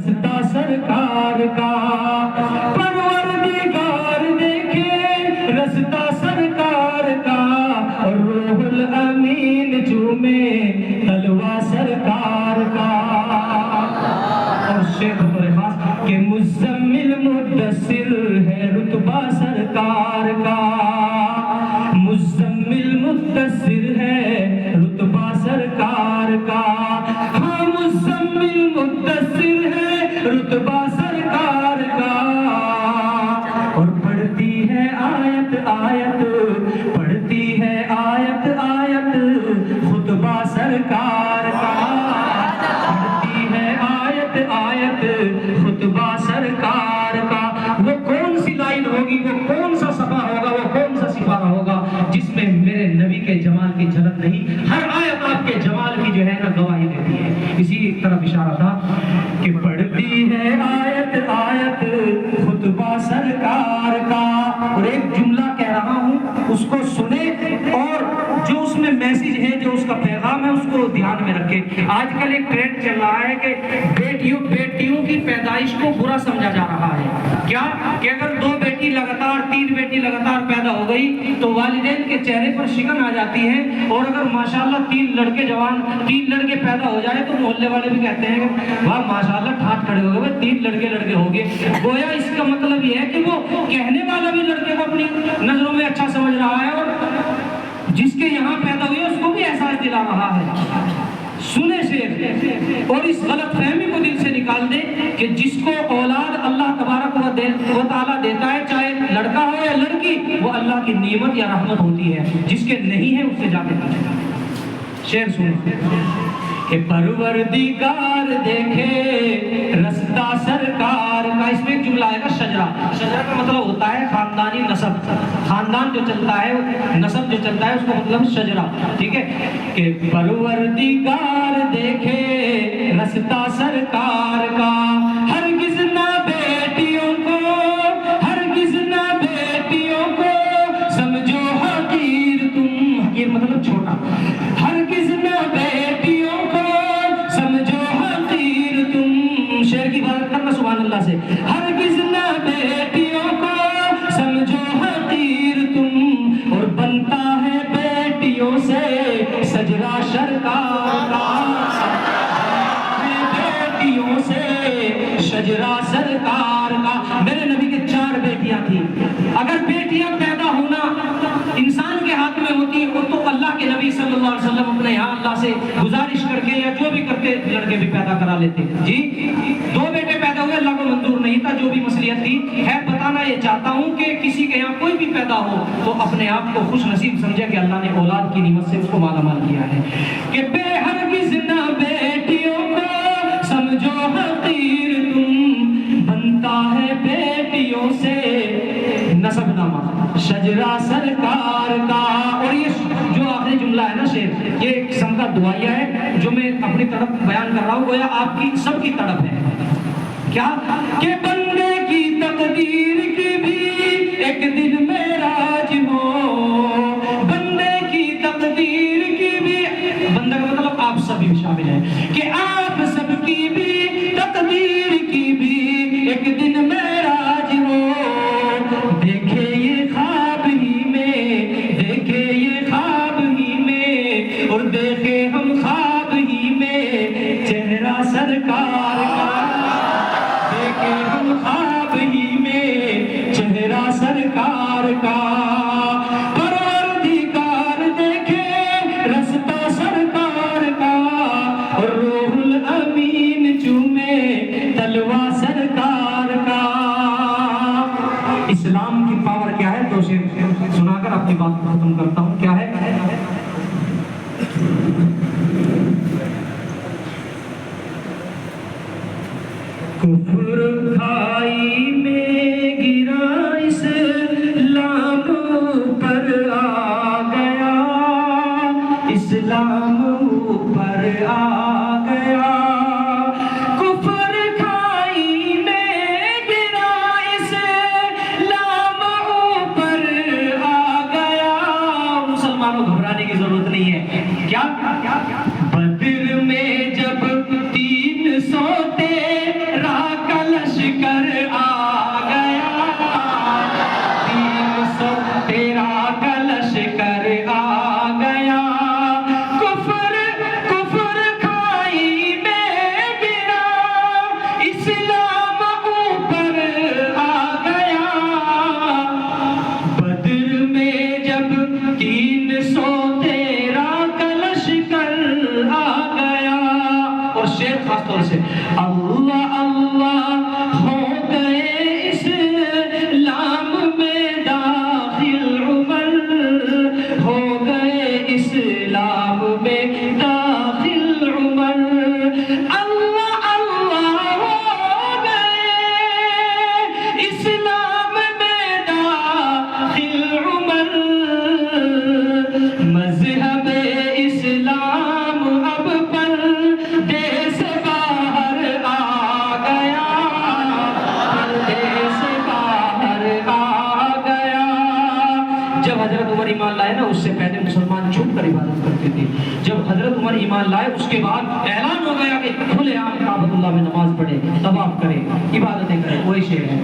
رستہ سرکار کا، پروردگار دیکھے رستہ سرکار کا، اور روح الامین چومے تلوا سرکار کا۔ اور شیخ خاص کہ مزمل مدثر ہے رتبہ سرکار کا، مزمل مدثر ہے رتبہ سرکار کا، ہاں مزمل مدثر ہے رتبہ سرکار کا۔ اور پڑھتی ہے آیت آیت، پڑھتی ہے آیت آیت خطبہ سرکار کا، پڑھتی ہے آیت آیت خطبہ سرکار کا۔ وہ کون سی لائن ہوگی، وہ کون سا صفحہ ہوگا، وہ کون سا سپارہ ہوگا جس میں میرے نبی کے جمال کی جھلک نہیں؟ ہر آیت آپ کے جمال کی جو ہے نا گواہی دیتی ہے۔ اسی طرف اشارہ تھا کہ پڑھتی ہے آیت آیت خطبہ سرکار کا۔ اور ایک جملہ کہہ رہا ہوں، اس کو سنے اور جو اس میں میسج ہے، جو اس کا پیغام ہے، اس کو دھیان میں رکھے۔ آج کل ایک ٹرینڈ چل رہا ہے کہ بیٹیوں کی پیدائش کو برا سمجھا جا رہا ہے۔ کیا کہ اگر 2 بیٹی لگاتار 3 بیٹی لگاتار پیدا ہو گئی تو والدین کے چہرے پر شکن آ جاتی ہے، اور اگر ماشاءاللہ 3 لڑکے پیدا ہو جائے تو محلے والے بھی کہتے ہیں کہ واہ ماشاءاللہ ٹھاٹ کھڑے ہو گئے، 3 لڑکے ہو گئے۔ گویا اس کا مطلب یہ ہے کہ وہ کہنے والا بھی لڑکے کو اپنی نظروں میں اچھا سمجھ رہا ہے، اور جس کے یہاں پیدا ہوئی اس کو بھی احساس دلا رہا ہے۔ سنے شیخ، اور اس غلط فہمی کو دل سے نکال دے کہ جس کو اولاد اللہ تبارک و تعالیٰ دیتا ہے، چاہے لڑکا ہو یا لڑکی، وہ اللہ کی نعمت یا رحمت ہوتی ہے۔ جس کے نہیں ہے اس سے جا کے پوچھے۔ شعر سنے کہ پروردگار دیکھے رستہ سرکار کا۔ اس میں ایک جملہ آئے گا شجرہ۔ شجرہ کا مطلب ہوتا ہے خاندانی نسب، خاندان جو چلتا ہے، نسب جو چلتا ہے، اس کا مطلب شجرہ، ٹھیک ہے؟ کہ پروردگار دیکھے رستہ سرکار کا، ہرگز نہ بیٹیوں کو، ہرگز نہ بیٹیوں کو سمجھو حقیر تم، حقیر مطلب چھوٹا، ہرگز نہ بیٹیوں کو سمجھو حقیر تم۔ شعر کی بات کرنا سبحان اللہ سے۔ ہرگز نہ بیٹیوں کو سمجھو حقیر تم، اور بنتا ہے بیٹیوں سے سجرا سرکار کا، بیٹیوں سے شجرا سرکار کا۔ میرے نبی کے 4 بیٹیاں تھیں۔ اگر بیٹیاں پیدا ہونا انسان کے ہاتھ میں ہوتی تو اللہ کے نبی صلی اللہ علیہ وسلم اپنے یہاں اللہ سے گزارش کر کے یا جو بھی کرتے لڑکے بھی پیدا کرا لیتے۔ جی 2 بیٹے پیدا ہوئے، اللہ کو منظور نہیں تھا، جو بھی مصلیحت تھی ہے۔ بتانا یہ چاہتا ہوں کہ کسی کے یہاں کوئی بھی پیدا ہو تو اپنے آپ کو خوش نصیب سمجھے کہ اللہ نے اولاد کی نعمت سے اس کو مالا مال کیا ہے۔ کہ بے ہرگز نہ بیٹیوں کو سمجھو حقیر تم، بنتا ہے بیٹیوں سے نسب نامہ شجرا سرکار کا۔ اور یہ جو آخری جملہ ہے نا شعر، یہ ایک قسم کا دعائیہ ہے جو میں اپنی طرف بیان کر رہا ہوں، گویا آپ کی سب کی طرف ہے۔ کیا کہ بندے کی تقدیر کی بھی ایک دن معراج ہو، بندے کی تقدیر کی بھی، بندہ کا مطلب آپ سب بھی شامل ہیں، کہ آپ سب کی بھی تقدیر کی بھی ایک دن معراج ہو۔ دیکھے یہ خواب ہی میں، دیکھے یہ خواب ہی میں، اور دیکھے ہم خواب ہی میں چہرہ سرکار کا، دیکھے ہم خواب ہی میں چہرہ سرکار کا۔ پروردگار دیکھے رستہ سرکار کا، اور روح الامین چومے تلوا سرکار کا۔ اسلام کی پاور کیا ہے؟ تو سنا کر اپنی بات کو ختم کرتا ہوں۔ کیا ہے؟ کفر کھائی میں گرا اسلام پر آ گیا، اسلام پر آ گیا۔ کفر کھائی میں گرا اسلام پر آ گیا۔ مسلمانوں گھبرانے کی ضرورت نہیں ہے۔ کیا بدر میں جب 300 تیرا لشکر آ گیا، 313 کا لشکر آ گیا، کفر کفر کھائی میں گرا، اسلام اوپر آ گیا، بدر میں جب 313 کا لشکر آ گیا، اور شعر خاص طور سے اللہ اللہ ہو گئے اسلام میں داخل، عمر ہو گئے اسلام میں داخل، عمر اللہ اللہ ہو گئے اسلام میں داخل، عمر مذہب اسلام اب پردے سے باہر آ گیا، پردے سے باہر آ گیا۔ جب حضرت عمر ایمان لائے نا، اس سے پہلے مسلمان چھپ کر عبادت کرتے تھے، جب حضرت عمر ایمان لائے اس کے بعد اعلان ہو گیا کہ کھلے عام کعبۃ اللہ میں نماز پڑھے، طواف کرے، عبادتیں کرے، وہی شعر ہے۔